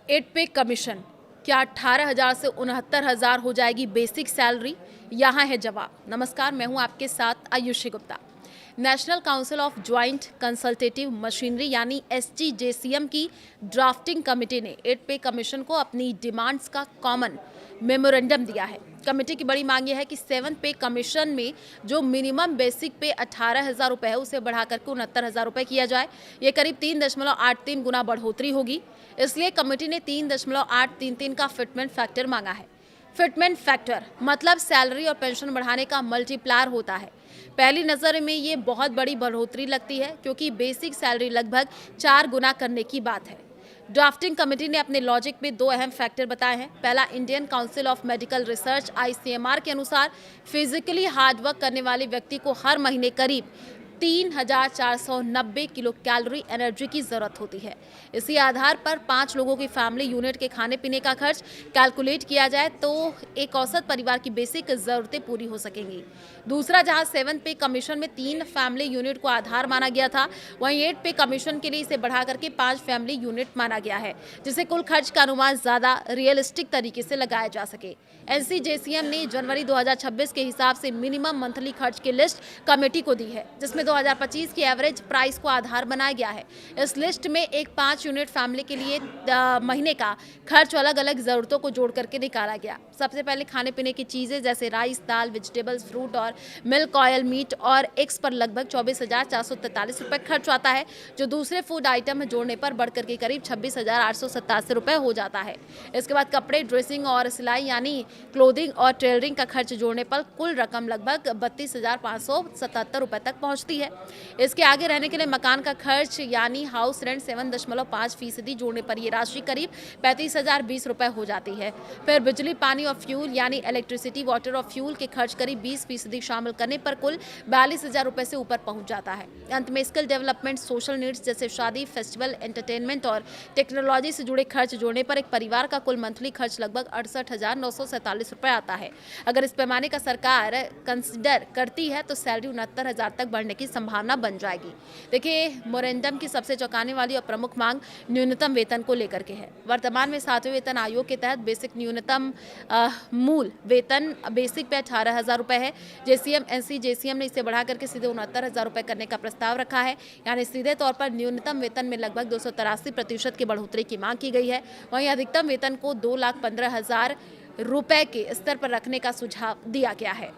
8 पे कमीशन, क्या 18,000 से 69,000 हो जाएगी बेसिक सैलरी? यहाँ है जवाब। नमस्कार, मैं हूँ आपके साथ Ayushi Gupta. National council of joint consultative machinery यानी एसजीजेसीएम की ड्राफ्टिंग कमेटी ने 8 पे कमीशन को अपनी डिमांड्स का कॉमन मेमोरेंडम दिया है। कमेटी की बड़ी मांग यह है कि 7 पे कमीशन में जो मिनिमम बेसिक पे 18,000 रुपये है उसे बढ़ाकर के 69,000 रुपये किया जाए। ये करीब 3.83 गुना बढ़ोतरी होगी। इसलिए कमेटी ने 3.833 का फिटमेंट फैक्टर मांगा है। फिटमेंट फैक्टर मतलब सैलरी और पेंशन बढ़ाने का मल्टीप्लायर होता है। पहली नज़र में ये बहुत बड़ी बढ़ोतरी लगती है क्योंकि बेसिक सैलरी लगभग 4 गुना करने की बात है। ड्राफ्टिंग कमेटी ने अपने लॉजिक में 2 अहम फैक्टर बताए हैं। पहला, Indian council of medical research ICMR के अनुसार फिजिकली हार्डवर्क करने वाले व्यक्ति को हर महीने करीब 3,490 किलो कैलोरी एनर्जी की जरूरत होती है। इसी आधार पर 5 लोगों की फैमिली यूनिट के खाने पीने का खर्च कैलकुलेट किया जाए तो एक औसत परिवार की बेसिक जरूरतें पूरी हो सकेंगी। दूसरा, जहां 7 पे कमीशन में 3 फैमिली यूनिट को आधार माना गया था, वहीं 8 पे कमीशन के लिए इसे बढ़ा करके 5 फैमिली यूनिट माना गया है, जिससे कुल खर्च का अनुमान ज्यादा रियलिस्टिक तरीके से लगाया जा सके। एनसीजेसीएम ने जनवरी 2026 के हिसाब से मिनिमम मंथली खर्च की लिस्ट कमेटी को दी है, जिसमें 2025 की एवरेज प्राइस को आधार बनाया गया है। इस लिस्ट में एक 5 यूनिट फैमिली के लिए महीने का खर्च अलग अलग जरूरतों को जोड़ करके निकाला गया। सबसे पहले खाने पीने की चीजें जैसे राइस, दाल, वेजिटेबल्स, फ्रूट और मिल्क, ऑयल, मीट और एग्स पर लगभग 24,443 रुपये खर्च आता है, जो दूसरे फूड आइटम जोड़ने पर बढ़कर के करीब 26,887 रुपये हो जाता है। इसके बाद कपड़े, ड्रेसिंग और सिलाई यानी क्लोथिंग और टेलरिंग का खर्च जोड़ने पर कुल रकम लगभग 32,577 रुपये तक पहुंचती है। इसके आगे रहने के लिए मकान का खर्च यानी हाउस रेंट 7.5% जोड़ने पर यह राशि करीब 35,020 रुपये हो जाती है। फिर बिजली, पानी और फ्यूल यानी इलेक्ट्रिसिटी, वाटर और फ्यूल के खर्च करीब 20% शामिल करने पर कुल 42,000 रुपये से ऊपर पहुंच जाता है। अंत में स्किल डेवलपमेंट, सोशल नीड्स जैसे शादी, फेस्टिवल, एंटरटेनमेंट और टेक्नोलॉजी से जुड़े खर्च जोड़ने पर एक परिवार का कुल मंथली खर्च लगभग 68,947 रुपये आता है। अगर इस पैमाने का सरकार कंसिडर करती है तो सैलरी 69,000 तक बढ़ने की संभावना बन जाएगी। देखिए, मोरेंडम की सबसे चौंकाने वाली और प्रमुख मांग न्यूनतम वेतन को लेकर के है। वर्तमान में 7वें वेतन आयोग के तहत बेसिक न्यूनतम मूल वेतन बेसिक पे 18,000 रुपये है। जेसीएम एनसीजेसीएम ने इसे बढ़ा करके सीधे 69,000 रुपये करने का प्रस्ताव रखा है, यानी सीधे तौर पर न्यूनतम वेतन में लगभग 283% की बढ़ोतरी की मांग की गई है। वहीं अधिकतम वेतन को 2,15,000 रुपये के स्तर पर रखने का सुझाव दिया गया है।